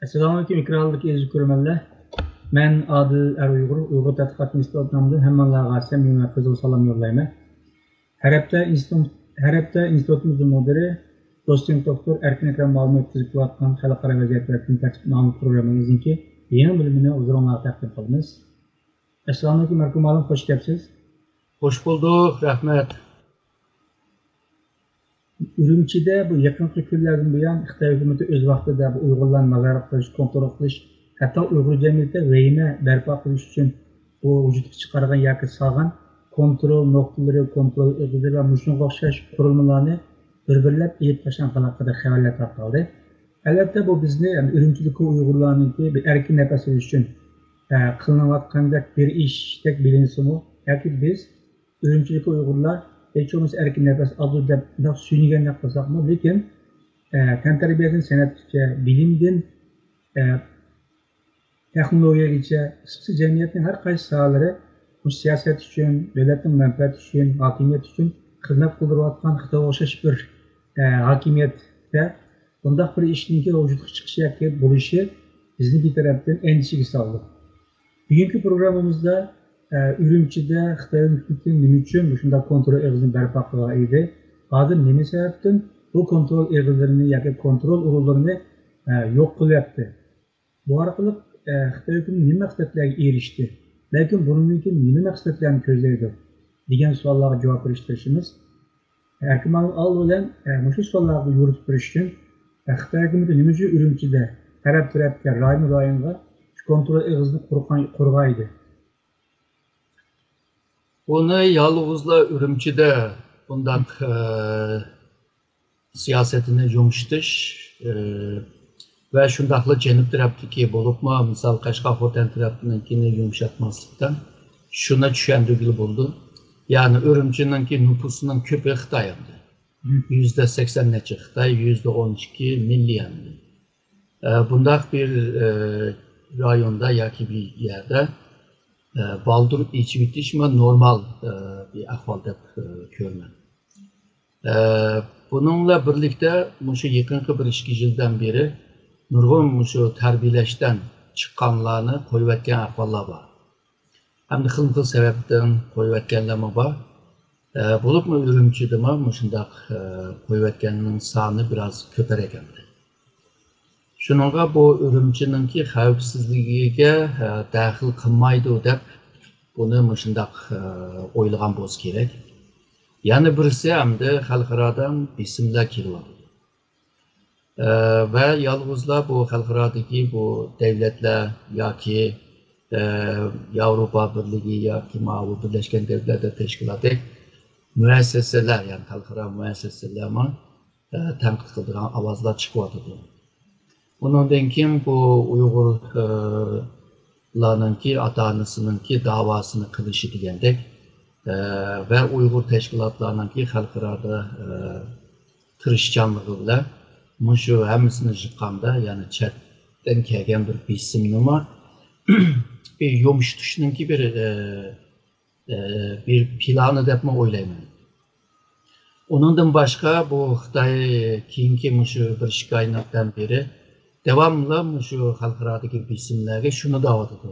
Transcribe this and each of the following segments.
Assalamualaikum ikrarlık ezgi görürmenler. Men Adil Er-Uygur, Uygur Tadqiqat İnstitutundan hemmanlarga samimiy kızıl salam yollayman. Her hafta institutumuzun müdiri doçent doktor Erkin Ekrem Malum ötküzüp atkan Halkara Vaziyetler Gün Tartib namlı programımızınki yeni bölümünü huzurunuzga takdim kılınız. Assalamualaikum Erkin Malum, hoş geldiniz. Hoş bulduk, rahmet. Ürümçide bu yakınki günlerden buyan Xitay hükümeti öz vaqtida bu Uyg'urlarni nazorat qilish, kontrol qilish, hatto Uyg'ur jamiyatida vahima barpo qilish uchun bu vujudga chiqargan yoki solgan kontrol nuqtalari, kontrol egizlari va mushunga o'xshash qurilmalarni bir-birlab elib tashlangan haqida xabarlar tarqaldi. Albatta bu bizni Ürümchidagi Uyg'urlarniki bir erkin nafas olish uchun qilinayotgandek bir ishdek bilinsimi yoki biz Ürümchidagi Uyg'urlar hiç olmazsa erkin nefes adı da suyunigen yapmasak mı? Lakin tenterbiyetin sanatçı, bilimden teknolojiye geçe, sıksı cemiyetin her kaysi sahaları bu siyaset için, devletin menfaat için, hakimiyet için hizmet kıldıratkan Xitay o'xshash bir hakimiyette bunday bir ishning vujudga chiqishi yoki bo'lishi bizni bir tarafdan endişeге soldi. Bugünkü programımızda Ürümçide Xitay hükümetinin nima uchun shunday kontrol egizini barpo qilgan edi? Hozir nima sababdan bu kontrol egizlarini yoki kontrol o'rinlarini yo'q qilyapti? Bu orqali Xitoy hükümeti nima maqsadlarga erishdi? Lekin bundan keyin nima maqsadlarni ko'zlaydi degan savollarga javob berishimiz. Erkin Malum bilan shu savollarga yo'ritib berish uchun Xitoy hükümeti nima uchun Ürümchida taraf-tarafga, rayon-rayonga kontrol egizini qurg'aydi? Bunu yalnızla Ürümçi'de bundan siyasetini yumuştuş ve şundaklı cenub tarafdaki bulupma, misal Kaşgar Hoten tarafındakini yumuşatmazlıktan şuna düşendürgülü buldu. Yani Ürümçi'ninki nüfusunun köpü Xitay'ındı. %80 neçe Xitay, %12 milliyandı. Bundak bir rayonda yaki bir yerde baldur içi bitişme normal bir ahvalda görmen. Bununla birlikte şu yakınki bir 2 yıldan beri nurgun şu terbiyeleşten çıkanlarını koyuvetken ahvallar var. Hem de xil sebepten koyuvetkenleme var. Bulup mu Ürümçi'de mi şundak koyuvetkeninin sahını biraz köperek emdi. Şununla bu Ürümçi'ninki xavfsizligiga dahil qilmaydi deb buni shundoq o'ylagan bo'lish kerak. Yana birisi hamda xalqarodan bisimlar kelyapti. Va yolg'izlar bu xalqarodagi bu davlatlar yoki Yevropa Birligi yoki Birleşken Devletler Teşkilatı müesseseler, yani xalqaro müesseselerni tanqid qiladigan ovozlar chiqyapti. Bundan keyin bu Uyg'urlarninki ota-onasininki davosini qilishi degandek va Uyg'ur tashkilotlarninki xalqaroda tirishchanligi bilan shu hammasini yiqqanda, ya'ni chetdan kelgan bir bisimni bir yumshatishninki bir plani deb o'ylayman. Onundan başka bu Xitay keyinki shu bir 2 oydan beri devamlı şu xalqarodagi bisimlarga shuni da'vat etdi.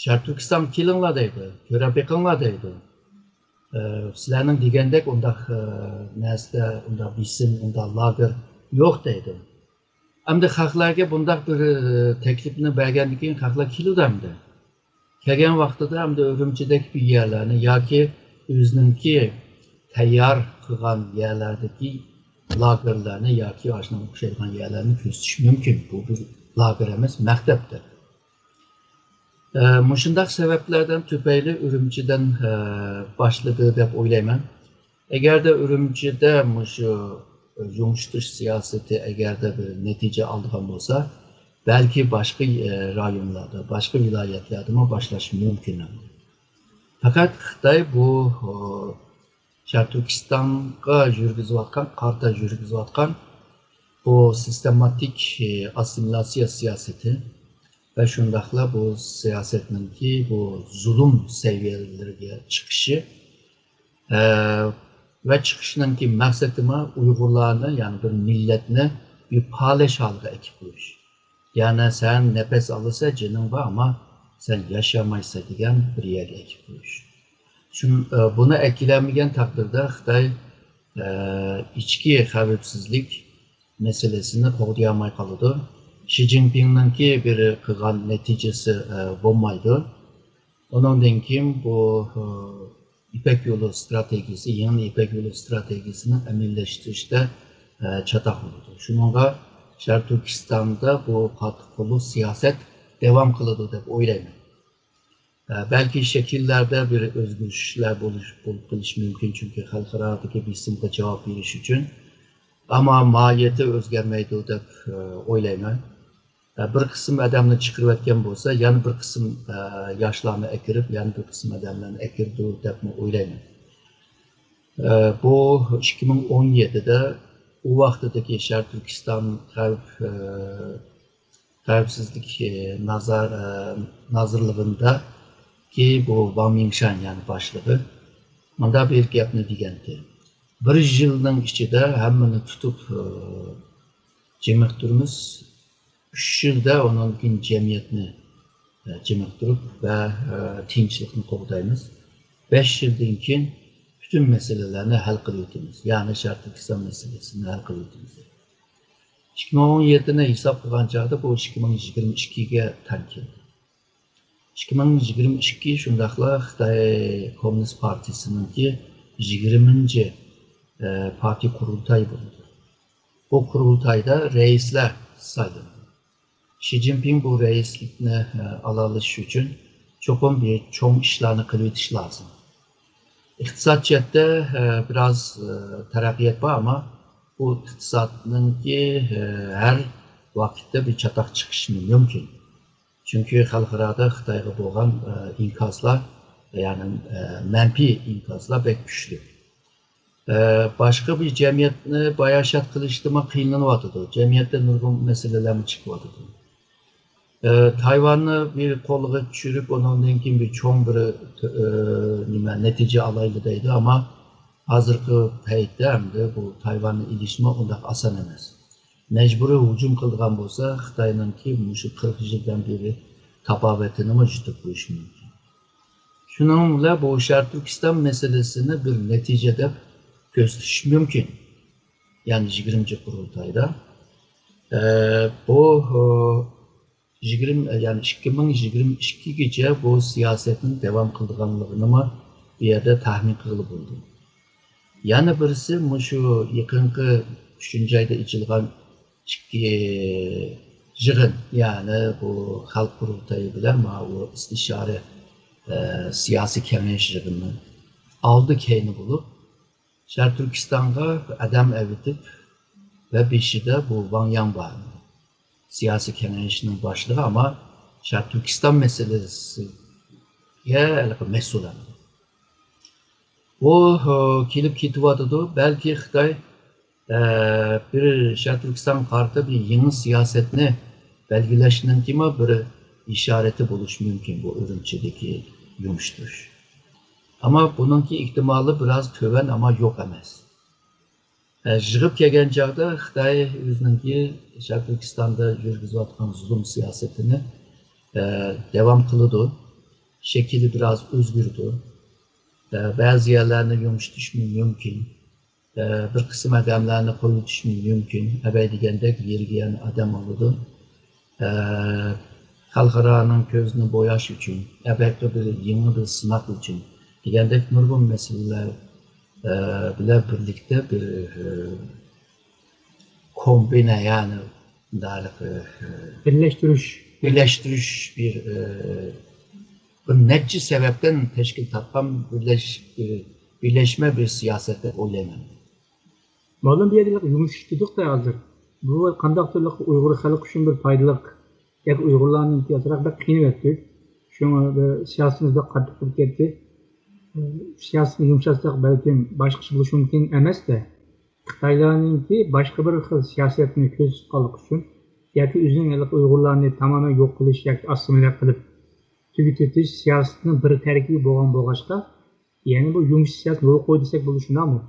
Sharq Turkiston kelinglar deydi, ko'rib yiqinglar deydi. Sizlarning degandek undaq narsa, undaq bisim, undaq lager yo'q deydi. Hamda xalqlarga bundaq bir taklifni bergandan keyin xalqlar keldi. Kelgan vaqtida hamda Ürümchidagi bir yerlarni yoki o'zininki tayyor qilgan yerlardagi lagerlarni yoki oshna o'xshaydigan yerlarni ko'rsatish mumkin. Bu bir lager emas, maktabdir. Shunday sabablardan tufayli Ürümchidan boshladi deb o'ylayman. Agarda Ürümchida shu yumshatish siyosati agarda bir natija oladigan bo'lsa, balki boshqa rayonlarda, boshqa viloyatlarda boshlash mumkin. Fakat Xitoy bu Sharq Turkistonga qarta yurgizayotgan bu sistematik assimilyatsiya siyosati ve shundaqla bu siyasetninki bu zulüm seviyeleriga chiqishi ve çıkışınki maksadımı Uygurlarını yani bir milletini bir paylaş haline ekip koyuş. Yani sen nefes alırsa canın var ama sen yaşamaysa diyen bir yere ekip koyuş. Bunu etkilenmeyen takdirde Xitay içki xavfsizlik meselesini qo'llayolmay qoladi. Xi Jinping'ninki bir qilgan neticesi bo'lmaydi. Ondan keyin bu İpek Yolu stratejisi, yeni İpek Yolu stratejisini əməlləşdirishdə çataq oldu. Şununla Şərq Türkistan'da bu qatı siyaset devam qılıdı deb o'ylayman. Belki şekillerde bir özgürlükler buluş mümkün çünkü xalqaradagi besimga cevap veriş için. Ama mahiyeti özgermeydi deb o'ylayman. Bir kısım adamını çıkırıp etken bolsa, yani bir kısım yaşlarını ekirip, yani bir kısım adamlarını ekirdi deb o'ylayman. Bu 2017'de o vaqtdagi Şərq Türkistan xavfsizlik nazirligində ki bu Wang Mingshan yani başlığı bunda bir gapni deganti. Bir yılның içinde hemmini tutup cemiktirimiz, 3 yılda onun cemiyetini cemiktirip ve tinchlikni qo'g'daymiz. 5 yıldan keyin bütün meselelerini hal qilamiz. Yani Şərq Türkistan meselesini hal qilamiz. 2017'ni hesap qilgan chog'da bu 2022'ga tan keldi. 2022 shundaqla Xitoy Komünist Partisininki 20. Parti kurultayı bulundu. Bu kurultayda reisler sayıldı. Xi Jinping bu reislikni alalish uchun cho'qim bir cho'ng ishlarni qilib o'tish lazım. İqtisodiyotda biraz taraqqiyot bor ama bu iqtisodninki her vakitte bir çatak çıkışı mümkün. Çünkü xalqarada Xitoyga bo'lgan inkaslar yani menfi inkaslar pek güçlü. Başka bir cemiyetni bayashat qilishda qiynalyotidu. Cemiyette nurg'un meseleler chiqyotidu. Tayvan'ı bir qo'lga tushirib, ondan keyin bir cho'ng bir netice alaylı deydi ama hozirgi paytda hamda bu Tayvan'ı ilişme undaq oson emas. Mecburi hücum qilgan bo'lsa, Xitoyninki shu 40 yildan beri tabobatini yutib qo'yish mumkin. Shuning bilan bu Şərq Türkistan meselesini bir neticede gösteriş mümkün. Yani 20. kurultayda. Bu 2022'gece bu siyasetin devam kıldığanlığını bir yerde tahmin kılıp oldu. Yani birisi şu yakınki 3. ayda içilgan yığın yani bu halk kurultayı bilen bu istişare siyasi kengeş yığını aldı keyni bulup Şərq Türkistan'a adam evitip ve beşi de bu Wang Yang var. Siyasi kengeşinin başlığı ama Şərq Türkistan meselesi mesul. O kilip kitivadıdı. Belki Xitoy bir Şərq Türkistan kartı bir yeni siyasetini belgileşinin kime bir işareti buluş mümkün bu Ürümçideki yumuştur. Ama bununki ihtimali biraz töven ama yok emas. Jığıp kelgan chog'da Xitoy o'zininki Şərq Türkistan'da yurgizayotgan zulüm siyasetini devam kılıdı. Şekli biraz özgürdü. Bazı yerlerini yumuşatuş mümkün. Bir kısım adamlarını koyutuş mümkün. Evvel degandek yergiyen adam oldu. Xalqaranın közünü boyaş için, evvelki bir yeni bir sınak için degandek nurg'un meseleler bilen birlikte bir kombine yani birleştiriş bir netçi sebepten teşkil tapkan birleşme bir siyasette oylayman. Malum bir yerlik yumuşatıdık da hazır. Bu qandaq türlü Uyghur xalq üçün bir faydalık. Yani Uygurların imtiyazırak da kıyını etti. Şunu siyasetimizde qattiq bo'lib ketdi. Siyasını yumuşatsak belki başkası buluş mümkün emas de. Xitoylarninki başka bir xil siyasetini ko'z tutqanlik uchun yoki o'zining Uyg'urlarni tamamen yo'q qilish yoki assimilya qilib tugatish siyosatini bir tarkibi bo'lgan bo'lg'achqa, ya'ni bu yumush siyosat yo'l qo'y desak bo'lishunami?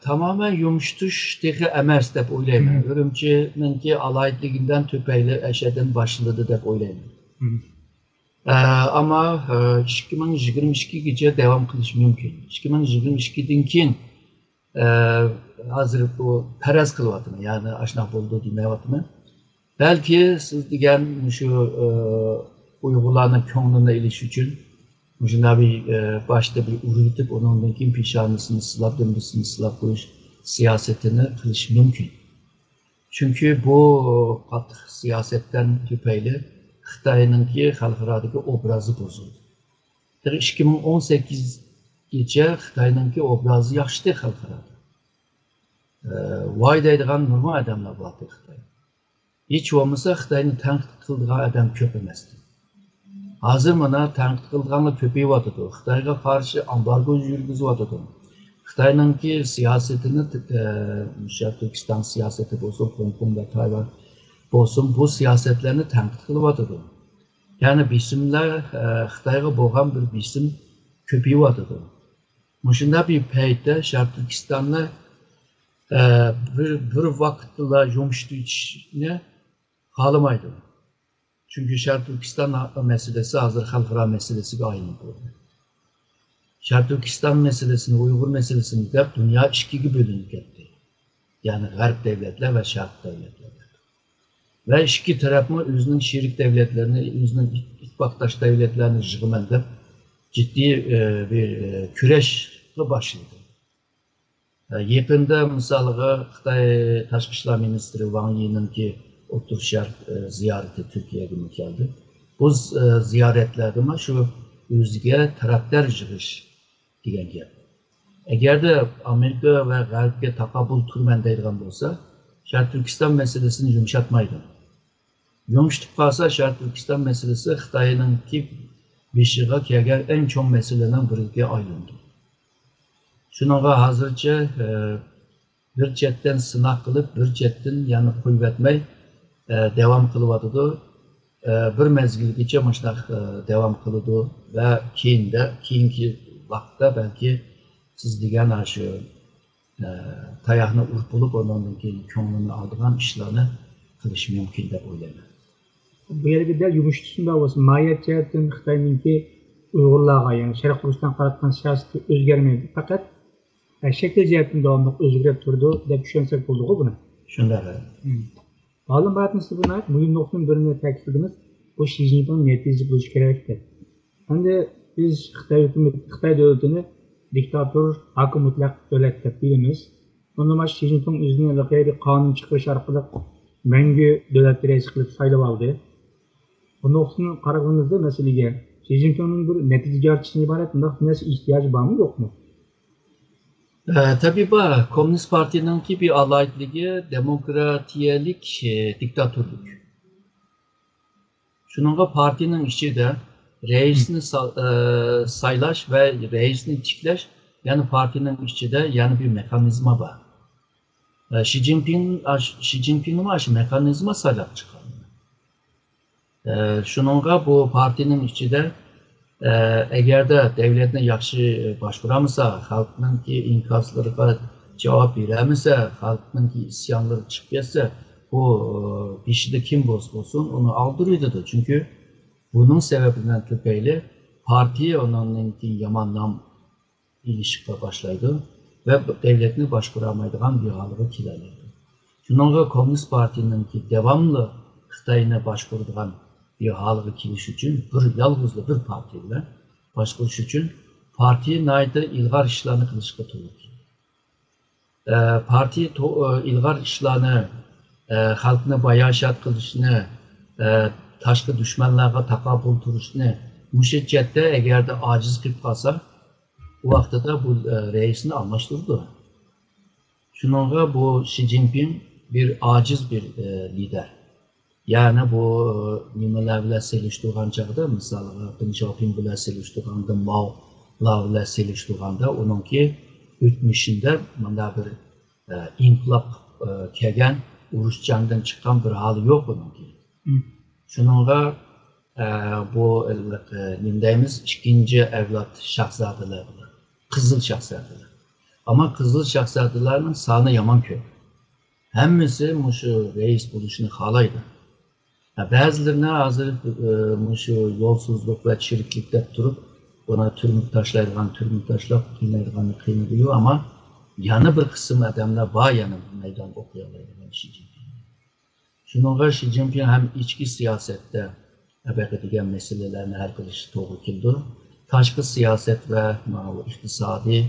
Tamamen yumuştuş texi emas deb o'ylayman. Urumchininki alayidligidan tüpeyli eşeden başladı deb o'ylayman. Ama 2022gacha devam qilish mumkin. 2022dan keyin hozir bu faraz qilyapman, ya'ni ashna bo'ldi demayapman. Belki siz degan shu Uyg'urlarning ko'nglini ilish uchun shunday bir başta bir uruyup onun keyin peshonasini silab, dimdisini silab qo'yish siyosetini qilish mumkin. Çünkü bu qattiq siyosatdan tufayli Xitoyninki xalqarodagi obrazi bozuldi. 2018gacha Xitoyninki obrazi yaxshi xalqaroda. Voy deydigan nurg'un odamlar bor Xitoy. Hech bo'lmasa Xitoyni tanqid qiladigan odam ko'p emasdi. Hozir mana tanqid qilganlar ko'payyapti. Xitoyga qarshi embargo yurgizyapti. Xitoyninki siyosatini Turkiston siyosati bo'lsin, Hong Kong va Tayvan bo'lsin, bu siyosatlarni tanqid qilyapti. Ya'ni bisimlar Xitoyga bo'lgan bir bisim ko'payyapti. Shunday bir paytda Sharq Turkistonni bir vaqtda yumshatishni xohlamaydi. Çünkü Şarkı Türkistan meselesi hazır xalqaro meselesiga aylanib bo'ldi. Şarkı Türkistan meselesini, Uyghur meselesini deb dünya ikkiga bo'linib ketdi. Ya'ni G'arb devletler ve Şarq devletler. Ve ikki tarafma o'zining sherik devletlerini, o'zining ittifoqdosh devletlerini yig'man deb ciddi bir kurashga başladı. Yaqinda misolga Xitoy Tashqi ishlar ministri Wang Yi'ninki O'rta Sharq ziyareti Türkiye'ye geldi. Bu ziyaretlerde şu o'ziga taraftar yig'ish degan gap. Agar de Amerika ve G'arbga taqobil turman deydigan bo'lsa, Sharq Turkiston meselesini yumshatmaydi. Yumshatib qolsa, Sharq Turkiston meselesi Xitoyninki beshiga kelgan eng chong masalalardan biriga aylandi. Shuningga hozircha bir chetdan sinoq qilib, bir chetdan yana qo'yib etmay devam kılıvadıdı. Bir mezgilgacha mashunaq devam kılıdı ve keyingi vaqtda belki siz degan shu tayoqni urib bo'lib, ondan keyin ko'nglini oldigan ishlarni qilish mumkin deb o'ylayman. Bu yerga dal yumshatishda bo'lsa, ma'yat jihatdan Xitoyninki Uyg'urlarga, ya'ni Sharq Rusdan qaratgan siyosati o'zgarmaydi. Faqat shakl jihatdan davomli o'zgarib turdi deb tushunsak bo'ldi-ku buni. Shunday. Ma'lum batnisi buna mühim noktanın birini ta'kidlediğimiz bu Xi Jinping netice buluş gerektir. Hem de biz Xitay devletini diktatör, hakim mutlak devlet deb bilamiz. Ondan Xi Jinping özünü bir kanun çıkış arkalık mengü devlet reisi kılıp saylab aldı. Bu noktanın qarag'inizda meseleye Xi Jinping'in bir netice artışına ibaret nasıl ihtiyacı var mı yok mu? Tabii bu Komünist Parti'ninki bir alayidligi demokratiyelik diktatörlük. Şununla partinin içinde reisini saylaş ve reisini tikleş, yani partinin içinde yani bir mekanizma var. Xi Jinping'in başı mekanizma saylap çıkan. Şununla bu partinin içinde eğer de devletine yaxşı başvuramasa, halkının ki inkaslarına cevap veremese, halkının ki isyanları çıkıyorsa, bu kişide kim olsun onu aldırıyordu. Çünkü bunun sebebinden tüpeyli partiye onun ki yaman nam ilişkiye başlaydı ve devletine başvuramaydıgan bir halığı kilerledi. Şununla Komünist Parti'nin ki devamlı Xitay'ına başvurduğun bir halığı kiliş için bir yalnızlı bir partiyle başvuruş için partiye nayda ilgar işlerini kılışka tuğur. Partiye ilgar işlerini halkına bayaşat kılışını, taşkı düşmanlarına takabul turuşunu müşeccette eğer de aciz kılıp kalsa o vaxtda da bu reisini almıştırdı. Şununla bu Xi Jinping bir aciz bir lider. Yani bu nimeler bilan selishtirgan chaqda, masalan, Deng Xiaoping bilan selishtirganda, Mao bilan selishtirganda, uningki o'tmishida mana bir inqilob kelgan, urush jangdan chiqqan bir hali yo'q uningki. Shuningga bu nima deymiz, ikkinchi avlod shahzodalar, qizil shahzodalar. Ama Qızıl Şahzadələrinin sani yaman köp. Həmmisi şu reis buluşunu xalaydı. Bəzilərine hazır şu yolsuzluq və çiriklikdə durup buna türmük taşlayırğan, türmük taşlap qiynayırğanı qiynayıyor ama yanı bir kısım adamlar var yanı meydan okuyalayırğan Xi Jinping. Şununla Xi Jinping hem içki siyasette əbəqə digən meselelerini hal qilishi to'g'ri keldi. Tashqi siyaset ve iqtisodiy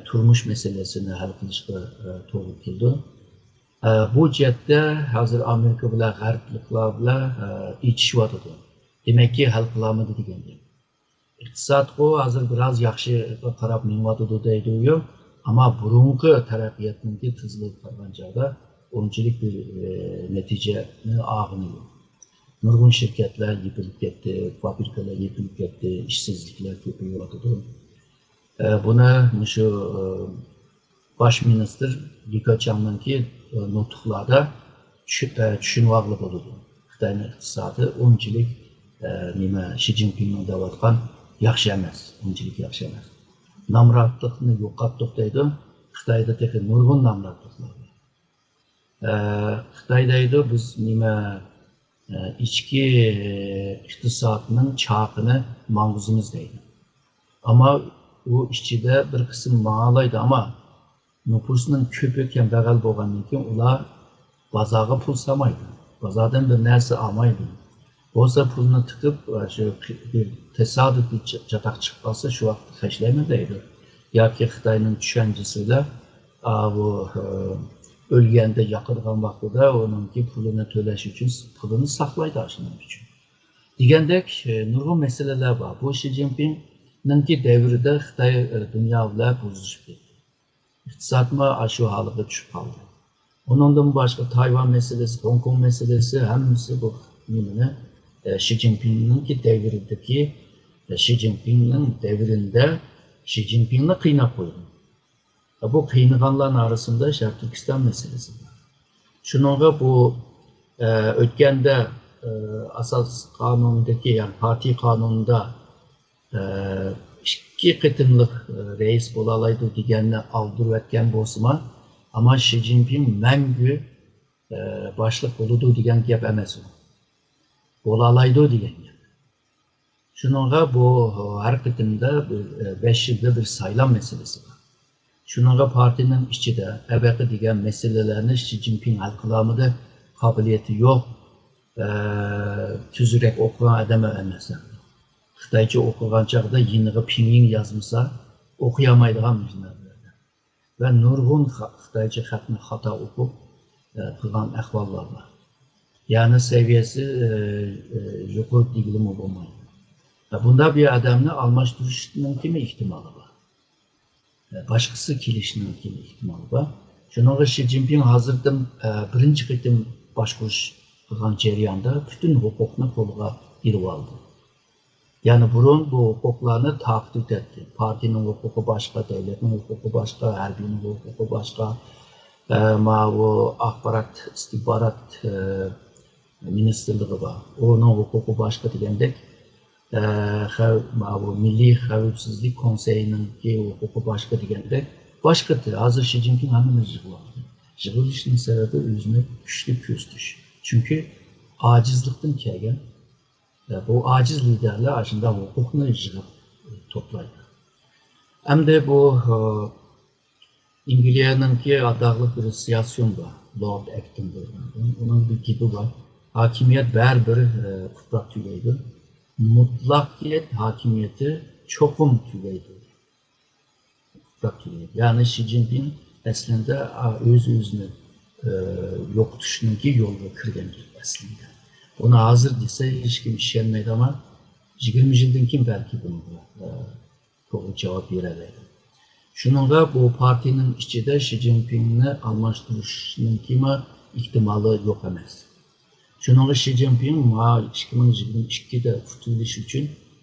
turmush meselesini hal qilishga to'g'ri keldi. Bu jihatda hozir Amerika bilan g'arbliklar bilan ichishyotidi. Demak ki hal qilamidi deganda. İqtisodga hozir biroz yaxshi qarab minyotidi deydi, ama burungi taraqqiyotning tezligi qolgan joyda unchalik bir natijani og'iniyor. Nurgun şirketler yıkılıp gitti, fabrikalar yıkılıp gitti, işsizlikler köpüyordu. Buna şu baş minister Li Keqiang'ınki nutuklarda düşünüvaqlı oldu. Xitayning iqtisodi unchalik Xi Jinpingning davatgan yaxshi emas, unchalik yaxshi emas. Namratlıqni yo'qotdik deydi. Xitoyda tekin nurgun namratlıqlar. Xitoydaydi biz içki iqtisodinin çağını manguzumuz deydi. Ama o işçide bir kısım mağalaydı ama nüfusunun köpü kembag'al bo'lgandan keyin ular bozorga pul solmaydi. Bozordan bir narsa olmaydi. Bo'lsa pulni tiqib shu bir tasodif bir chatoq chiqib qolsa shu vaqtda tashlayman deydi. Yoki Xitoyning tushanchasida bu ölgende yakırgan vaxtida onunki pulunu töleş için pulunu saklaydı aşının için. Degandek nurgun meseleler var. Bu Xi Jinping'ninki devrinde Xitay dünya bilan buzuşup ketdi. İqtisodma aşu haliga tushib qoldi. Ondan başka Tayvan meselesi, Hong Kong meselesi hammasi bu Xi Jinping'ninki devrindeki Xi Jinping'nin devrinde Xi Jinping'ni qiynab qo'ydi. Bu kıyınıqanların arasında Şərq Türkistan meselesi var. Şununla bu ötkende asas kanunundaki yani parti kanununda iki qıtımlıq reis bolalaydı deganini aldırıb etken bolsa ama Xi Jinping məngü başlıq boludu degan gap emas o. Bolalaydı degan gap. Şununla bu her qıtımda 5 yılda bir saylam meselesi var. Şununla partinin içinde əbəqi degan meselelerini Xi Jinping hal qılamıdı, kabiliyeti yok, tüzürek okuyan adam emas. Xitayca okugan çağda yeniği Pinyin yazmasa okuyamaydigan mecnablarda. Ve nurgun Xitayca xatni hata okup qılgan ahvallar var. Yani seviyesi yuqur digilimi olmaydı. Bunda bir adamni almashtırishning kimi ihtimali var. Başkası kilişinin kimi ihtimali var. Şununla Xi Jinping hazırdan birinci qitim başkuruş qılgan jarayonda bütün hukukni qo'lga ilib oldi. Yani burun bu hukuklarını takip etti. Partinin hukuku başka, devletin hukuku başka, harbinin hukuku başka. Bu axbarat, istihbarat ministerliği var. Onun hukuku başka degandek. Bu Milli Xavfsizlik Konseyi'nin hukuku başka degandek. Başkadır. Hazır Xi Jinping hamimiz yığılandı. Yığılışının sebebi özüne güçlü küstüş. Çünkü acizlikten kelgen. Bu aciz liderler aslında hukukunu yığıp toplaydı. Hem de bu İngiltere'ninki adaqlı bir siyasyon var. Lord Acton deyilən. Onun bir gibi var. Hakimiyet bir tutak tüyleydi. Mutlakiyet hakimiyeti çokum tüyleydi. Tutak tüyleydi. Yani Xi Jinping aslında özünü yok düşününki yolga kirgendir aslında. Ona hazır dese hiç kim işlenmeydi ama 20 yıldan kim belki bunu doğru cevap veremedi. Şununla bu partinin içinde Xi Jinping'ni almashtırışının kimi ihtimali yok emas. Şununla Xi Jinping 2022'de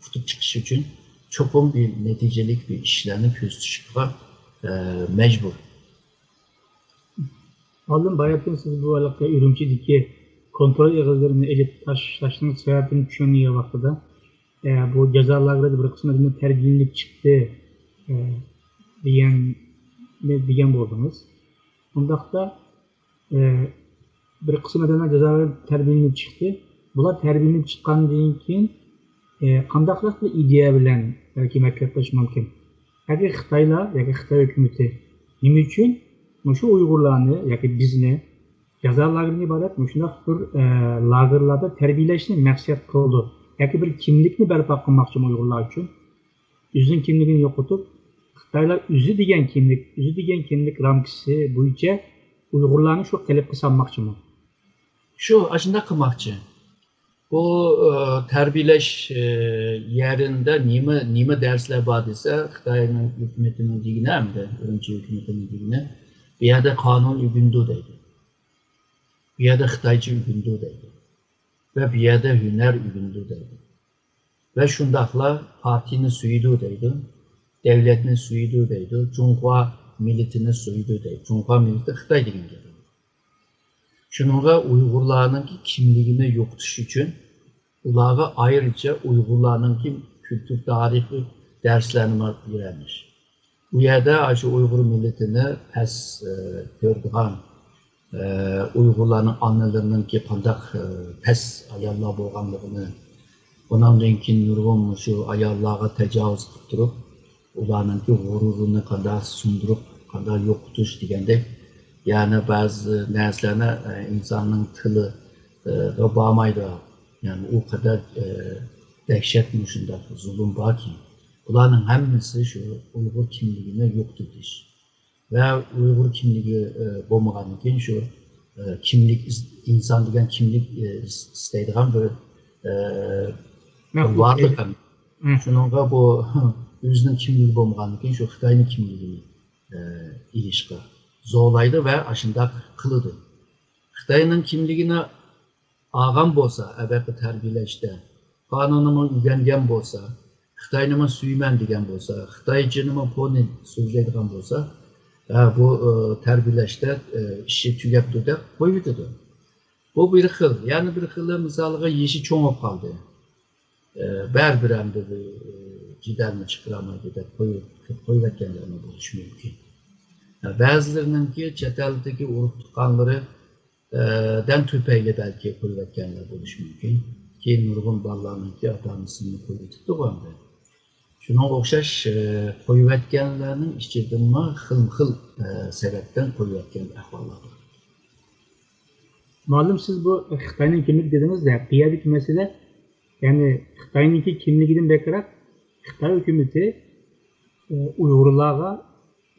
tutup çıkış için çok bir neticelik bir işlerini köz tutuşuqa mecbur. Aldım bayatın siz bu alakta Ürümçideki kontrol yığızlarını elip taşlaştığınız sebebini düşünüyor vaxtıda. Bu cezalarla bir kısmında tercihlik çıktı diyen degan bo'ldingiz. Undaqda bir qism odamlar Jazoirda tarbiyalanib chiqdi. Bular tarbiyalanib chiqqandan keyin qandaqlik bir ideya bilan yoki maktablash mumkin. Yoki Xitoylar yoki Xitoy hukumati nima uchun shu Uyg'urlarni yoki bizni jazo lageridan iborat shunday bir lagerlarda tarbiyalashni maqsad qildi. Yoki bir kimlikni barpo qilmoqchi Uyg'urlar uchun. O'zining kimligini yo'qotib, Xitoylar o'zi degan kimlik ramkasi bo'yicha Uyg'urlarni shu qilibga solmoqchimi? Şu aslında kılmakçı. Bu terbiyeleş yerinde nime dersler badise Xitay'ın hükümetinin digine hem de önce hükümetinin digine bir yerde kanun ügündüdeydi. Bir yerde Xitaycı ügündüdeydi. Ve bir yerde hüner ügündüdeydi. Ve şundakla partinin suyuduydu, devletinin suyuduydu, Cunhua milletinin suyuduydu. Cunhua milleti Xitay degan gap. Şununla Uygurlarning kimligini yo'qotish uchun ularga ayrıca Uygurlarning kültür tarihi derslerini öğrenmiş. Bu yerde şu Uygur milletini pes gördüğün Uygurların annelerinin ki qandaq pes ayarlar bo'lganligini, ondan keyin nurg'un şu ayarlarga tecavüz qilib turib, ularning g'ururini qandaq sundirib, qandaq yo'qotish degandek. Yani bazı neslerine insanın tili bağmaydı. Yani o kadar dehşet müşünde zulüm var ki. Bunların hepsi şu Uygur kimliğine yoktu diş. Ve Uygur kimliği bulmadan için şu kimlik, insan degen kimlik isteydiğim bir varlık. Şununla bu özünün kimliği bulmadan için şu Xitay'ın kimliğini ilişki zorlaydı ve aşında kılıdı. Xitay'ın kimliğine ağam bolsa, əbəqi tərbiyələşdə, qanunuma ügəngen bolsa, Xitay'nıma süymən degen bolsa, Xitaycınıma poni sözləydiğən bolsa, bu tərbiyələşdə işi tügəbdir də koyududur. Bu bir xil, yani bir xili misalıga yeşi çoğup kaldı. Bir əmdə cidəlini çıxıramaydı da koyup etkenlerine buluş mümkün. Bazılarının ki çeteldeki urup tutanları den tüpeyle belki koyuvetkenler buluş mümkün. Ki nurgun ballarının ki atanısını koyup tuttuğunda. Şuna okşaş koyuvetkenlerinin işçidinme hıl sebepten koyuvetken ahvallar var. Malum siz bu Xitay'ın kimlik dediniz de kıyadaki mesele yani Xitay'ın kimliğinin bekarak Xitay hükümeti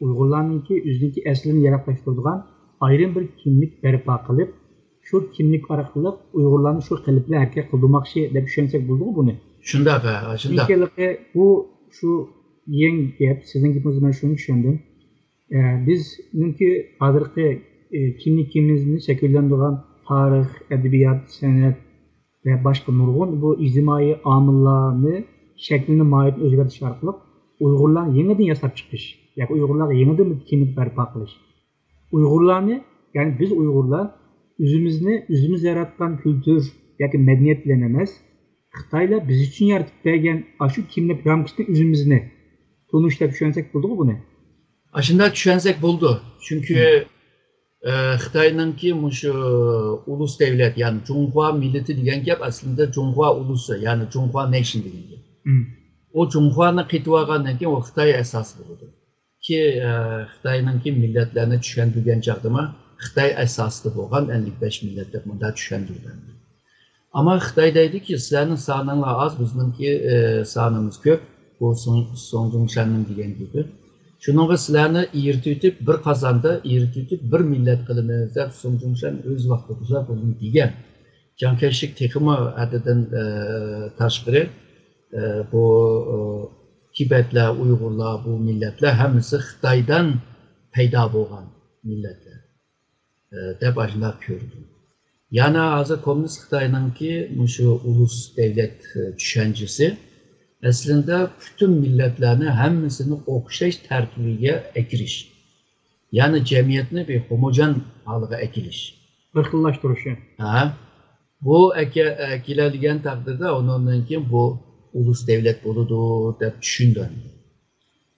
Uygurlarınki özünki əslini yaratlaştırdıgan ayrı bir kimlik bərpa qılıb, şu kimlik arqılıq Uygurlarını şu qılıbla hərəkət qıldırmaqçı deb düşünsək bulduq bunu. Şunda şunda. Bu şu yeni gap, sizin gibiniz ben şunu düşündüm. Bizimki hazırki kimliğimizni şekillendiren tarih, edebiyat, sanat ve başka nurgun bu ictimai amillarını şeklini mahiyetini özgərtiş arqılıq Uygurlarını yeniden yasap çıkış. Yani Uygurlarga yeniden bir kimlik barpo qilish. Uygurlarni, yani biz Uygurlar özümüz yaratgan kültür yoki medeniyet bilan emas, Xitoylar biz uchun yaratib bergan shu kimlik ramkasida özümüzni tunushlab tushunsak bo'ldi buni. Aslında tushunsak bo'ldi. Çünkü Xitoyninki şu ulus devlet, yani Cunhua milleti degan gap aslında Cunhua ulusu, yani Cunhua nation degan gap. O Cunhua'nı qitib olgandan keyin o Xitoy asas bo'ldi. Ki Xitay'nınki milletlerine düşendirgen çağdıma Xitay esaslı bo'lgan 55 milletler bunda düşendirgendi. Ama Xitay deydi ki sizlerin sanınla az, bizimki sanımız köp. Bu Songjungshan'ın degan gibi. Şununla sizlerini iyirtütüp bir kazanda iyirtütüp bir millet kılınız deb Songjungshan öz vaqtida bunu degan. Jankeşlik tekimi adından tashqari bu Tibetler, Uygurlar, bu milletler hepsi Xitay'dan peyda bo'lgan milletler. Deb aşınlar gördüm. Yani hazır Komünist Xitay'nınki şu ulus devlet düşüncesi aslında bütün milletlerini hepsini okşaş terkibiga ekiriş. Yani cemiyetini bir homojen halıga ekiliş. Irkıllaştırışı. Bu ekiladigan takdirde ondan keyin bu ulus devlet buludu deb düşündü.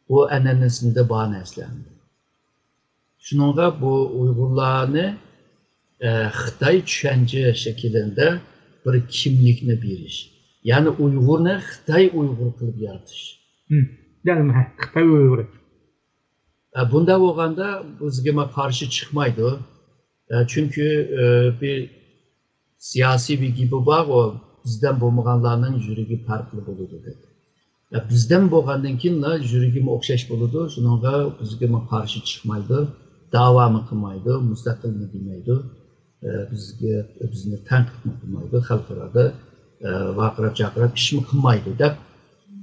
Bu ananesinde bana eslendi. Şununla bu Uygurlarını Xitay düşünce şeklinde bir kimlikni beriş. Yani Uygurni Xitay Uygur qilib yaratish. Yani Xitay Uygur'u. Bunda bo'lganda bizga qarshi chiqmaydi. Çünkü bir siyasi bir gibi var o bizden bo'lmaganlarning yuragi farklı bo'ladi dedi. Bizden bo'lgandan keyin yuragim o'xshash bo'ladi, shunga bizga qarshi chiqmaydi, da'vomi qilmaydi, mustaqilni demaydi, bizni tanqid qilmaydi, xalqaro vaqirab chaqirib ishmi qilmaydi deb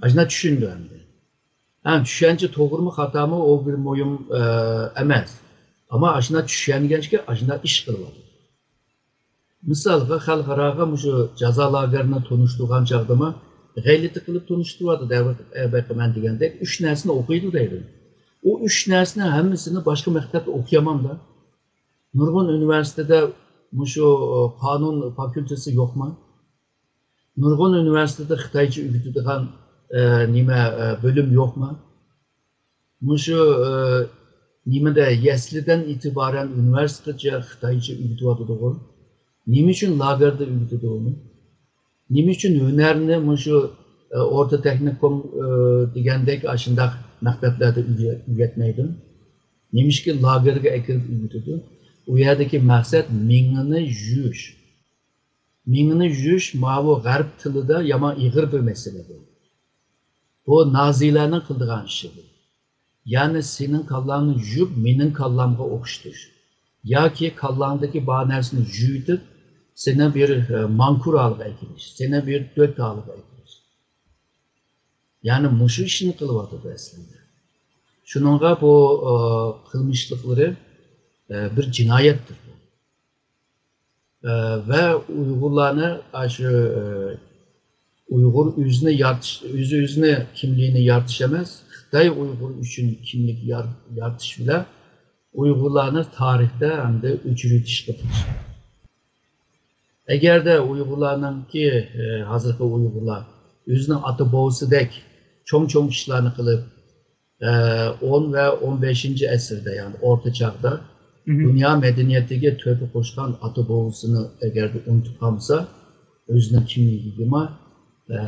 ajna tushundi endi. Tushuncha to'g'rimi xatomi o bir mo'yim emas. Ama ajna tushungancha ajna ish qilyapti. Misalga xalqaroga shu jazo lagerini tunishtirgan chog'dami g'aylati qilib tunishtiryapti deb man degandek 3 narsani o'qiydi deydi. O 3 narsani hammasini boshqa maktabda o'qiyaman-da. Nurg'un universitetida shu qonun fakültesi yo'qmi? Nurg'un universitetida Xitoycha o'qitadigan nima bölüm yo'qmi? Shu nimada yaslidan itibaren üniversitece Xitoycha o'qityapti-ku. Nima uchun lagerda o'qitadi uni? Nima uchun hunarni shu o'rta texnikum degandek ashundaq maktablarda o'rgatmaydi? Nimishki lagerga akirib o'qitadi? U yerdagi maqsad mingni yuyish. Mingni yuyish bu g'arb tilida yomon ig'ir bir masala bu. Bu nazilarning qildigan ishi bu. Yani senin kallanını yuyup mening kallamga o'xshatish. Yoki kallandagi bor narsani yuyitib seni bir mankur alıp ekiliş, seni bir dört alıp ekiliş. Yani muşu işini kılıvadı aslında. Şununla bu kılmışlıkları bir cinayettir. Ve Uygurlarını Uygur yüzüne kimliğini yartışamaz. Xitay Uygur üçün kimlik yartış bile Uygurlarını tarihte hem de ücretiş kılmış. Eğer de Uygurlarının ki hazırki Uygurlar özünün atı boğusidek çoğun işlerini kılıp 10 ve 15. esirde yani orta çağda dünya medeniyetine tövbe koşkan atı boğusunu eğer de unutup kalmışsa özünün kimliğine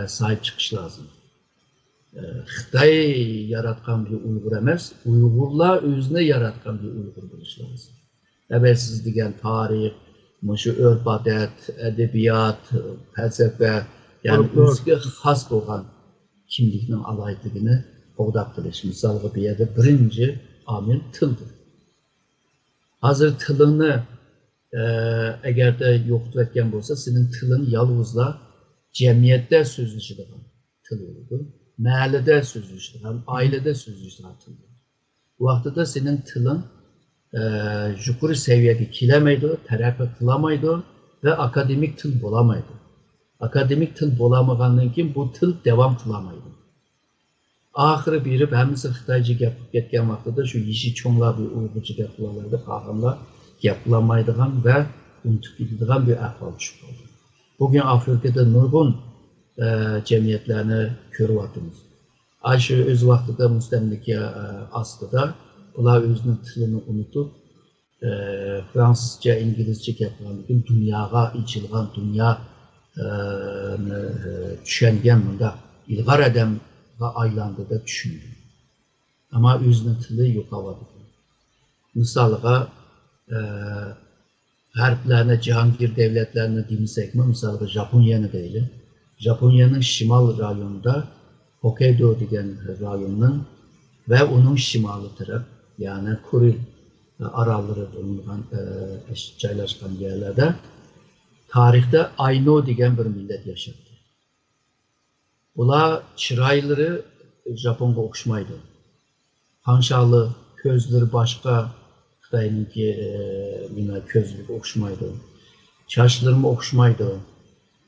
sahip çıkış lazım. Xitay yaratkan bir Uygur emas, Uygurlar özüne yaratkan bir Uygur buluş lazım. Evet siz degen tarih, şu örf-adet, edebiyat, felsefe, yani özüge has olan kimliknin alaydıgını oğdap kılış. Misalga bir yerde birinci amil tıldır. Hazır tılını eğer de yoktu etken olsa senin tılın yalnızla cemiyette sözleşilen tıl olurdu. Mahallede sözleşilen, ailede sözleşilen tıl olurdu. Bu vaxtıda senin tılın yukarı seviyede kilemeydi, terapi kılamaydı ve akademik tıl bulamaydı. Akademik tıl bulamağından kim bu tıl devam kılamaydı. Ahırı biri hemisi Xitayca yapıp getken vaxtıda şu işi çoğunlar bir Uygurca yapılardı, ağırlar yapılamaydıgan ve unutup gididigan bir ahval çıkıyordu. Bugün Afrika'da nurgun cemiyetlerini görüyoruz. Ayşe öz vaxtıda müstemlike astıda ular özünün tılını unutup Fransızca, İngilizce yapılan dünyaya içilgan, dünya düşengen bunda ilgar eden aylandı da düşündü. Ama özünün tılı yok havadı. Misalga harplerine, Cihangir devletlerine demişsek mi? Misalga Japonya'nı değil. Japonya'nın şimal rayonunda Hokkaido degen rayonunun ve onun şimalı taraf yani Kuril aralları bulunan çaylaşkan yerlerde tarihte Aino degen bir millet yaşadı. Ular çırayları Japonga okşmaydı. Hanşalı, közleri başka Xitay'ınki közleri okşmaydı. Çarşılarımı okşmaydı.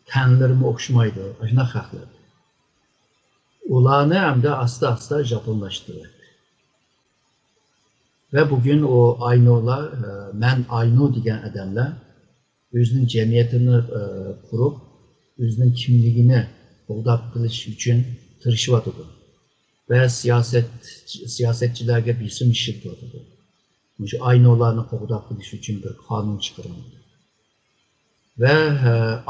Tenlerimi okşmaydı. Ajna xalqlar. Ularni hem de asta Japonlaştırdı. Ve bugün o Aino'lar, men Aino degen adamlar özünün cemiyetini kurup, özünün kimliğini oğdap kılış için tırışıvadıdı. Ve siyasetçilerge bir isim işittiyordu. Şu aynolarni qo'g'dab qilish uchun bir qonun chiqarildi. Ve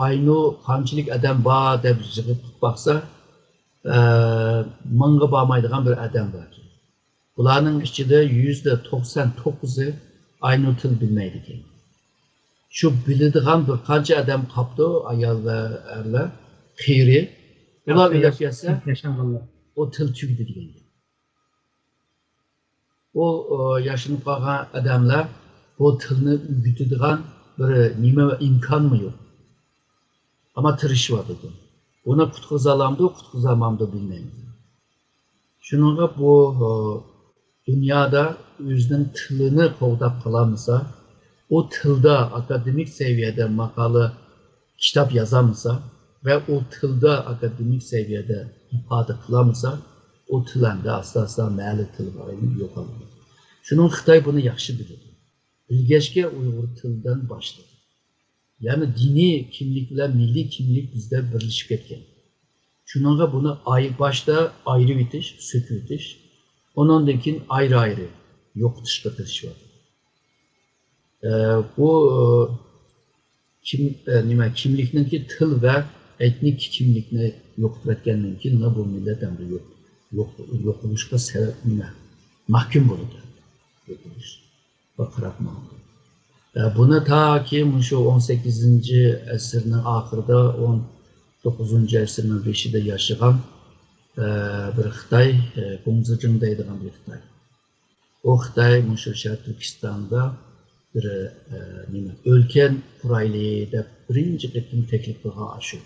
ayno qanchalik odam bor deb yig'ib baksa, mingga bormaydigan bir odam bor. Bularning ichida %99'u ayno til bilmaydi ekan. Şu biladigan bir qancha odam qolibdi, ayol va erlar, qiyri. Ular o'ylab kelsa, yaşanganlar. o til tugdi degan. O yaşanıp qolgan odamlar bu tilni o'rgatadigan bir nima imkon mı yok? Ama tirishib buni qutqizalamdi, qutqizamamdi bilmayman. Shuningga bu dunyoda o'zining tilini qo'g'dab qolamasa, o tilda akademik seviyede maqola kitap yazamasa ve o tilda akademik seviyede ifoda qilamasa, o tilanda asla ma'li til yok oladi. Shuning Xitoy buni yaxshi biladi. Bilgachga Uyg'ur tilidan boshladi. Yani dini kimlik bilan milliy kimlik bizda birlashib ketgan. Shuningga buni başta ayrı bitiş, söküp bitiş, ondan keyin ayrı yo'qotishga tirishadi. Bu kimlikninki til ve etnik kimlikni yo'qotgandan keyin bu millat endi yo'qolishga sabab nima? Mahkum bo'ladi. Yo'qolish. Baqiraqmadi. Buni ta ki şu 18. asrning oxirida 19. asrning 5'ida yaşayan bir Xitoy, Gongzijing deydigan bir Xitoy. O Xitoy şu Sharq Turkistonda bir ülken kuraylı deb birinci qitim teklif qilgan shu.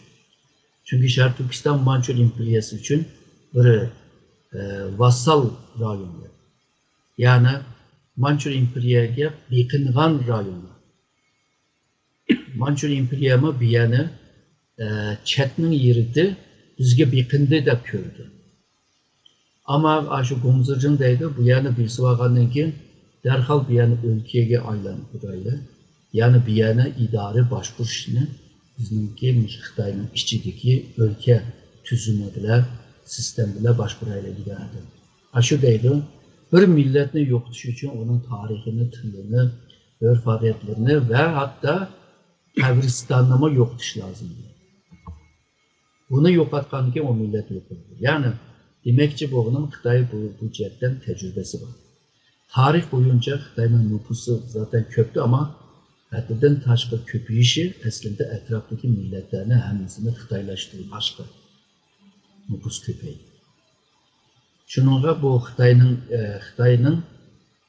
Çünkü Sharq Turkiston Manchur imperiyasi uchun bir vassal rayonlar. Yani Manchur imperiyaga beqingan rayonlar. Manchur imperiyami bu yana chetning yerida bizga beqindi deb ko'rdi. Ama shu Gongzijing deydi, bu yana besib olgandan keyin derhal bir yana ülkeye aylanıp yani bir yana idari başkuruşunu bizimki Xitoyning ichidagi ülke tüzümü bile sistem bile başkurayla giderdi. Şu deydi, bir milletni yo'qotish uchun onun tarixini, tilini, örf adetlerini ve hatta kabristanlama yo'qotish lazım. Bunu yo'qotgandan keyin o millet yok oldu. Yani demekçi bunun Xitoy bu cihetten tecrübesi var. Tarih boyunca Xitoyning nüfusu zaten köptü ama haddidan tashqari ko'payishi aslında etraftaki milletlerini hammasini Xitoylaştırdı. Başka nüfus ko'paydi. Shuningga bu Xitoyning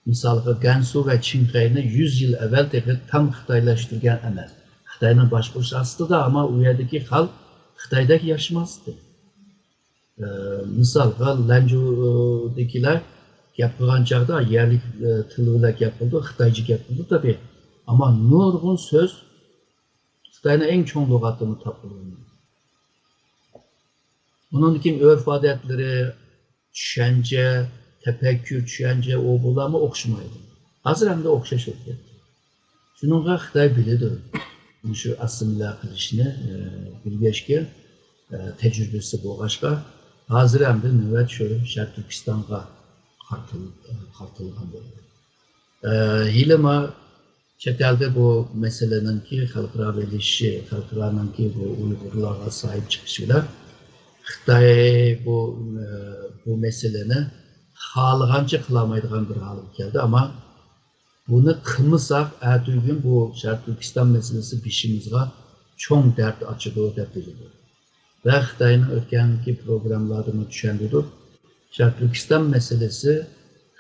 misalga Gansu ve Qinghayni 100 yıl evvel tam Xitoylaştırgan emas. Xitoyning boshqarish ostida ama u yerdagi xalq Xitoydek yaşamazdı. Misalga Lanjudagilar gap qilgan chaqda yerlik til bilan gap qildi, Xitoycha gap qildi tabii. Ama nurg'un so'z Xitoyning eng cho'ng lug'atini topildi. Bunun keyin örf odatları, tushuncha, tafakkur, tushuncha o bularga o'xshamaydi. Hozir ham o'xshash o'tdi. Shuningga Xitoy biladi. Shu assimilya qilishni bilgachga tecrübesi bo'lg'achqa hozir ham navbat shu Sharq Turkistonga qartilgan bo'ldi. Hilma chet elda bu meseleninki xalqaro bilishi, xalqaroninki bu Uyg'urlarga sahip chiqishi bilan Xitoy bu meseleni xohlagancha qilolmaydigan bir holga keldi ama bunu qilmasak ertugün bu Sharq Turkiston meselesi bishimizga cho'ng dard ochadi deb biladi. Ve Xitoyning o'tgangi programlarda tushundirdi. Sharq Turkiston meselesi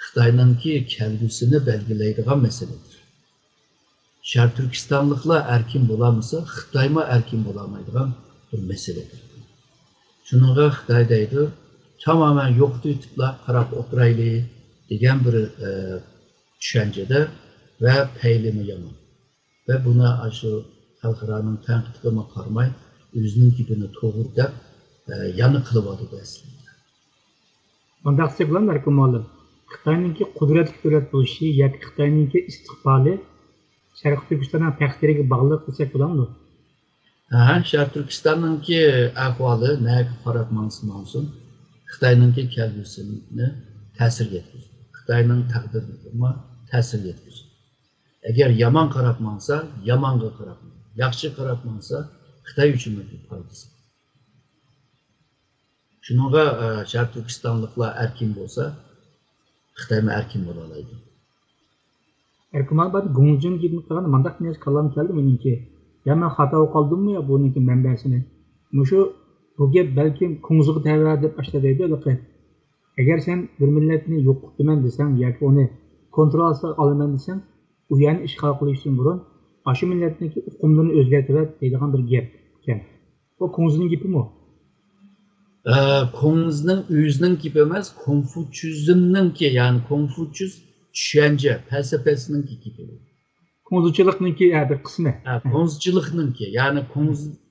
Xitoyningki kelgusini belgilaydigan meseledir. Sharq Turkistonliklar erkin bo'lamasa, Xitoyma erkin bo'lamaydigan bir meseledir. Shuningga Xitoy deydi, tamamen yo'qdi tiplab qarab o'tirayli degan bir tushunchada ve peylimi yomon. Ve buna shu xalqaroning tanqidiga qaramay o'zining gapini to'g'ri deb yana qilib oldi aslida. Bunday qilsak bo'ladimi Mo'lim? Xitoyninki qudratli davlat bo'lishi yoki Xitoyninki istiqboli Sharq Turkistonning taqdiriga bog'liq qilsak bo'ladimi? Sharq Turkistonninki ahvoli nega qarab mansun Xitoyninki kelgusini ta'sir yetkazdi. Xitoyning taqdiri ta'sir yetkazadi. Agar yomon qarab mansa, yomonga qarab, yaxshi qarab mansa, Xitoy uchun foydasi. Shunga Sharq Turkistonliklar erkin bo'lsa, Xitoymi erkin bo'la oladi. Erkuman ben Gongcun gibi falan mandak niyaz kalan geldi benimki. Ya ben hata kaldım mı ya bununki menbesini. Muşu bu gep belki konzuğu tevra edip başladıydı öyle ki. Eğer sen bir milletini yok demen desen ya ki onu kontrol altına alımen desen uyan işgal kılıyorsun burun. Aşı milletindeki hukumlarını özgertiver deydiğen bir gep. O konzuğun gibi mi o? Konumuzun özünün gibi emas, Konfuçyüz'ününki, yani Konfuçyüz düşünce, felsefesininki gibi. Konzuçılık'ınki ya bir kısmı. Konzuçılıkınki, yani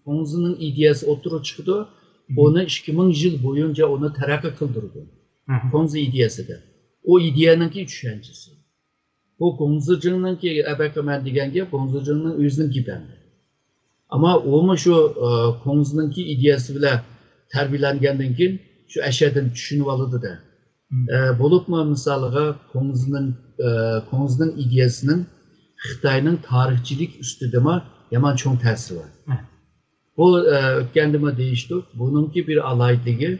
Konzu'nun ideyası oturup çıktı, onu 2000 yıl boyunca onu terakki kıldırdı. Konzu ideyası da. O ideyanınki düşüncesi. O Konzucu'nunki, ebekamen degen gibi, Konzucu'nun özünün gibi. Ama o şu Konzu'nunki ideyası bile terbiyelengendan keyin şu eşyadan düşünüp aldı da. Bolup mu misalga Konzu'nun ideyasının Xitayning tarixchilik ustidagi yomon cho'ng ta'siri bor. Bu o'tgandimi deyishdik, buningki bir alaydligi,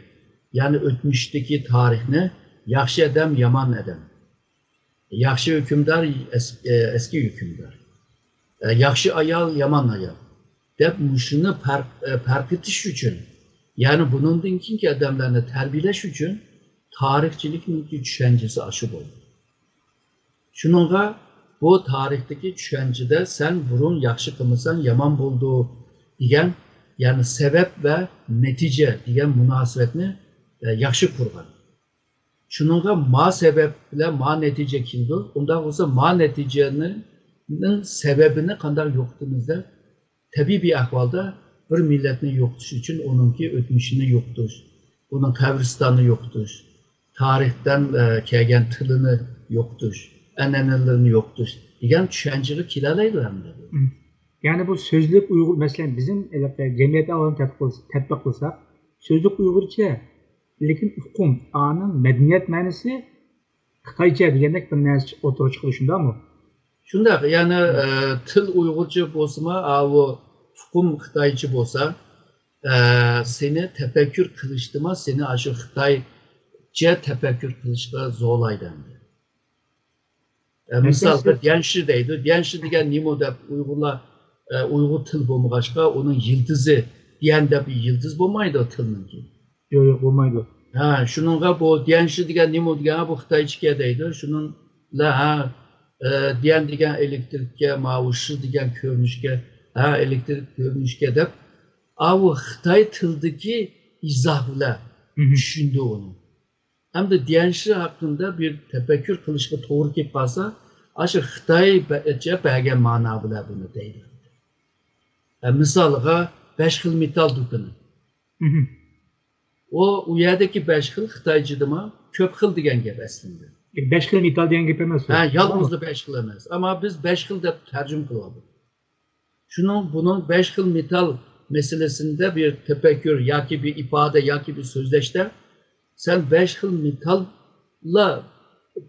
ya'ni o'tmishdagi tarixni yaxshi odam, yomon odam. Yaxshi hukmdor, eski hukmdor. Yaxshi ayol, yomon ayol. Deb shuni farq etish uchun, ya'ni buningdan keyingi odamlarni tarbiyalash uchun tarixchilikning tushunchasi aşı bo'ldi. Shuningga bu tarixdagi tushunchada sen burun yaxshi qilmasan yomon bo'ldi degan, ya'ni sabab va natija degan munosabatni yaxshi qurgan. Shuningga ma sabab bilan ma natija keldi. Unda bo'lsa ma natijaning sababini qanday yo'qtimizda tabiiy bir ahvolda bir millatni yo'qotish uchun onunki o'tmishini yo'qotish, uning qabristonini yo'qotish, tarixdan kelgan tilini yo'qotish, an'analarini yo'qotish degan tushunchaga kelalaydilar. Yani bu sözlük Uygur mesela bizim cemiyete alan tatbik kılsak sözlük Uygurca lekin hukum anın medeniyet manisi Xitaycha degandek bir narsa o'tirib chiqdi shundaqmi? Shundaq, ya'ni til Uyg'urcha bo'lsa-mu, o hukum Xitoycha bo'lsa, seni tefekkür qilishdi-mi, seni shu Xitoycha tefekkür qilishga zo'rlaydi. Misalga Dianshi deydi. Dianshi degan nima deb Uyg'urlar Uyg'ur til bo'lmag'achqa, uning yildizi deganda bir yildiz bo'lmaydi tilninki. Yo'q, bo'lmaydi. Ha, shuningga bu Dianshi degan nima degan bu Xitoycha deydi. Shuningla diyan degan elektrikka, ma'ushi degan ko'rinishga, elektrik ko'rinishga deb bu Xitoy tildagi izoh bilan tushundu uni. Hamda Dianshi haqida bir tefekkür qilishga to'g'ri kelib qolsa, shu Xitoycha bergan ma'no bilan buni deydi. Misalga 5 xil metal do'koni. O yerdeki 5 xil Xitoychadimi, ko'p xil degan gap aslında. 5 xil metal degan gap emas. Yalnızca 5 xil emas. Ama biz 5 xil deb tarjima qilamiz. Bunun 5 xil metal meselesinde bir tefekkür yoki bir ifade yoki bir so'zlashda sen 5 xil metalla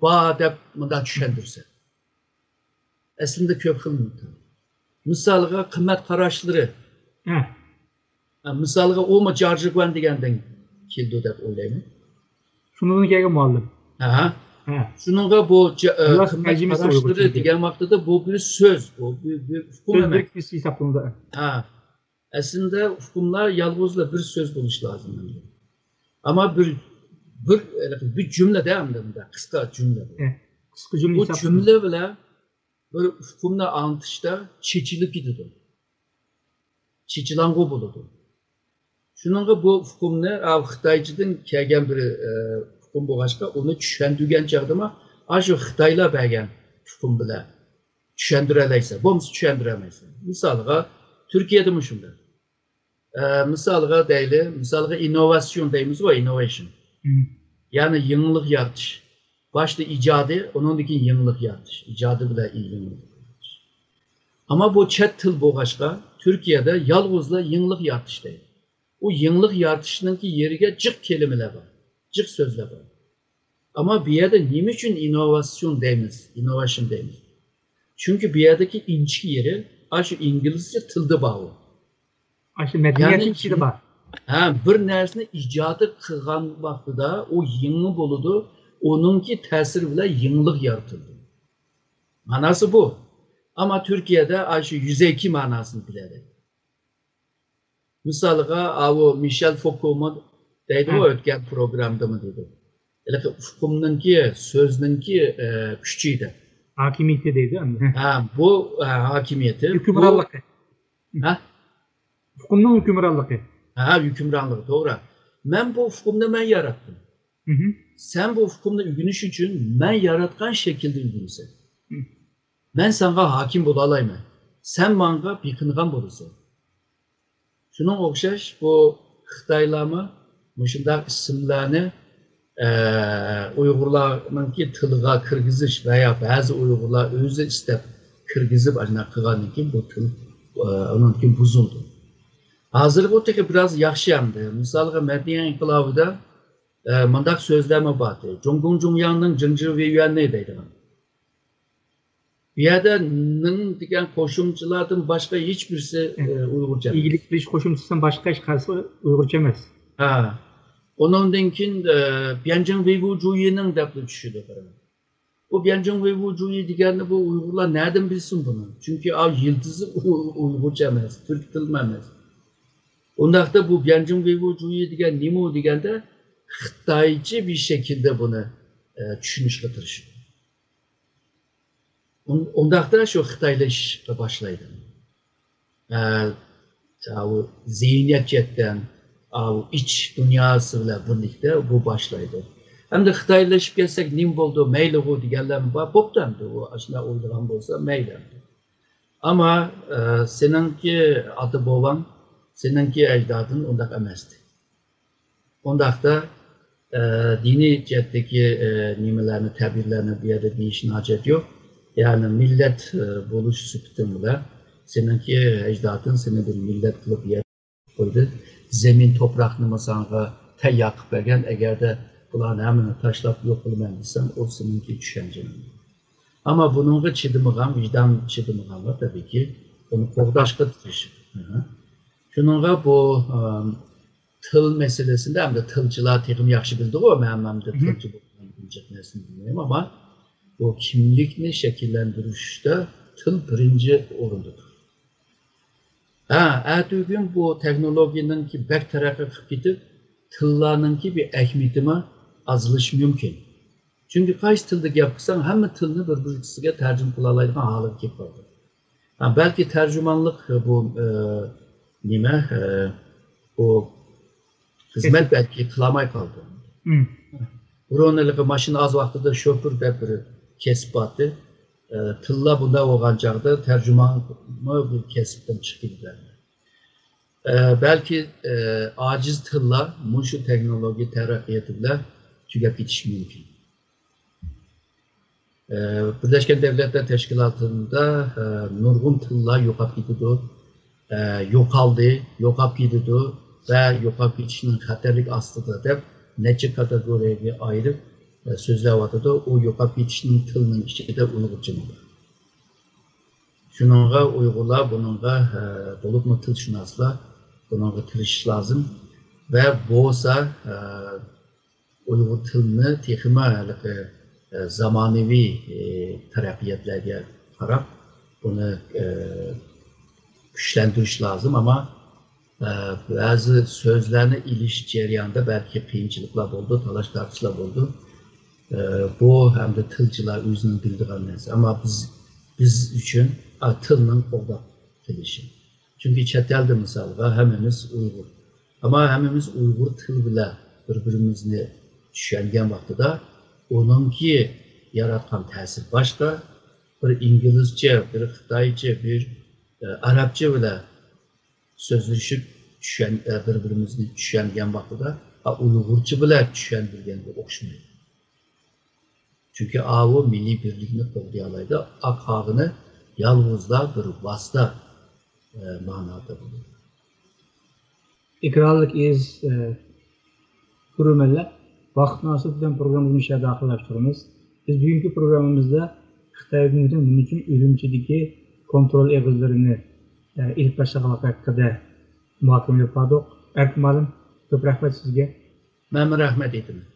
bor deb bunday tushundirsan. Aslında ko'p xil metal. Misalga qimmat qarashlari. Misalga o mu jarjig'van degandan keldi deb o'ylayman. Shundan kelgan muallim. Shuningga bu qimmat qarashlari degan vaqtida bu bir so'z, bu bir hukm emas. Bir hisoblanadi. Aslında hukmlar yalnızla bir söz buluş lazım. Ama bir cümle değil mi? Kısa cümle. Kısa cümle. Bu cümle bile böyle hukmla anlatışta çeçilip gidiyordu. Çeçilangı buludu. Şununla bu hukmni Xitoychadan kelgan bir hukm bo'lg'achqa uni tushundirgan chog'da shu Xitoylar bergan hukm bilan tushuntira olasiz. Bo'lmasa tushuntirolmaysiz. Misalga Türkiye'de mi shunda? Misalga deyli, misalga innovasyon deymiz va innovation. Yani yenilik yaratish. Başta icadi, onundaki yenilik yaratish. İcadı bilan yenilik yaratish. Ama bu chet til bo'lg'achqa Türkiye'de yalnızla yenilik yaratish deydi. O yenilik yaratışınınki yeriga jiq kelimeler var. Jiq sözler var. Ama bir yerde nime için inovasyon deymiz, innovation deymiz. Çünkü bir yerdeki inçki yeri aşı İngilizce tıldı bağlı. Aşı medeniyetin Yani içinde var. bir narsani ijodı qilgan vaqtida o yangi bo'ladi, onunki ta'siri bilan yangilik yaratildi. Manası bu. Ama Türkiye'de aşı yüzeyki manasını biladi. Misaliga o Michel Foucault deydi o o'tgan programda mı dedi. Hukmninki, sözninki küçüğüydü. Hakimiyeti deydi. Bu hakimiyeti, Hükümranlık. ha, Hukumun hükümranlığı. hükümranlığı, doğru. Ben bu hukmda ben yarattım. Hı hı. Sen bu hukmda ügünüş için ben yaratkan şekilde ügünüsen. Ben sana hakim bulalayım. Sen bana yıkıngan bulursun. Şunun okşaş bu Xitaylarmı, şunday isimlerini Uygurlarınki tılığa kırgızış veya bazı Uygurlar özü istep kırgızıp ajna kılganınki bu tıl onunki buzuldu. Hazır bu teki biraz yaxşı yandı. Misalga Medeniye İnkılabı'da mandak sözleme batı. Jongung Jongyang'ın Jingzhi ve Yuan ne deydi? Bir yerde nın diyen koşumculardan başka hiçbirisi Uygurca. İyilik dış koşumcusundan başka hiç karşı Uygurca emez. Ha. Ondan kin Bianzheng Weiwu Zhuyi'nin de düşüdü. Bu Bianzheng Weiwu Zhuyi diyen bu Uygurlar nereden bilsin bunu? Çünkü yıldızı Uygurca emez, Türk dili emez. Ondan da bu Bianzheng Weiwu Zhuyi diyen Nimo diyen de Xitaycı bir şekilde bunu düşünüşle tırışıyor. Ondan da şu Xitaylaşma başlaydı. Zihniyet cidden, iç dünyasıyla birlikte bu başlaydı. Hem de Xitaylaşıp gelsek nim oldu, meyli o diyenler mi var? Boptandı o aslında olduran olsa meylendi. Ama seninki adı baban, seninki ecdadın ondak emezdi. Ondak da dini cihetteki nimelerini, tabirlerini bir yerde değişin hacet yok. Yani millet buluş süptümüyle seninki ecdadın seni bir millet kılıp bir yer koydu. Zemin toprakını masana te yakıp vergen eğer de kulağını hemen taşlap yok kılmayandıysan o seninki düşüncenin. Ama bunun çıdımıgan, vicdan çıdımıgan var tabii ki. Onu kordaşka tutuşu. Şununla bu tıl meselesinde hem de tılcılar tekim yaxşı bildi o. Ben de tılcı bilecek nesini bilmiyorum ama bu kimlikni şekillendirişte tıl birinci orundadır. Ertügün bu teknolojinin ki bek tarafı gidip tıllarının ki bir ehmitime azılış mümkün. Çünkü kaç tılda yapırsan hem tılını birbirine tercüme kılalaydığı halı ki vardır. Belki tercümanlık bu bu hizmet belki kılamay kaldı. Buranın maşını az vaxtıda şoför de bir kesip attı. Tılla bunda oğancaqda tercümanı bir kesipten çıkıyorlar. Belki aciz tılla şu teknoloji terakkiyatıyla tükep geçiş mümkün. Birleşken Devletler Teşkilatı'nda nurgun tılla yokap gidiyordu, yokap gidiyordu ve yokap geçişinin xatarlik astıda deb neçe kategoriye ayırıp sözler vardı da o yokap geçişinin tılının içinde Uygurca var. Şununla Uygurlar bununla bulup mu tılşunasla bununla tırış lazım ve bu olsa Uygur tılını tekime zamanevi terakkiyatlarga qarab bunu güçlendiriş lazım ama bazı sözlerini iliş ceryanında belki kıyınçılıklar oldu, talaş tartışlar oldu. Bu hem de tılcılar özünün bildiği neyse ama biz için tılının orada tilişi. Çünkü çetelde mesela hemimiz Uygur. Ama hemimiz Uygur tıl bile birbirimizni düşüngen vaxtıda onunki yaratkan tesir başka, bir İngilizce, bir Xitayca, bir Arapça bile sözleşip birbirimizni düşüngen vaxtıda Uygurca bile düşünbilgende okşumaydı. Çünkü o milli birliğini koruyalaydı, ağını yalnızda bir vasıta manada bulur. İkrarlık iz kurumella Vaqt münasibati bilan programmamizni ishga daxllashtiramiz. Biz bugungi programmamizda Xitoy hukumatining nima uchun Urumchidagi kontrol egizlarini ilk tashlag'anligi haqida muhokama qildik. Erkin ma'lum, ko'p rahmat sizga. Men rahmat aytaman.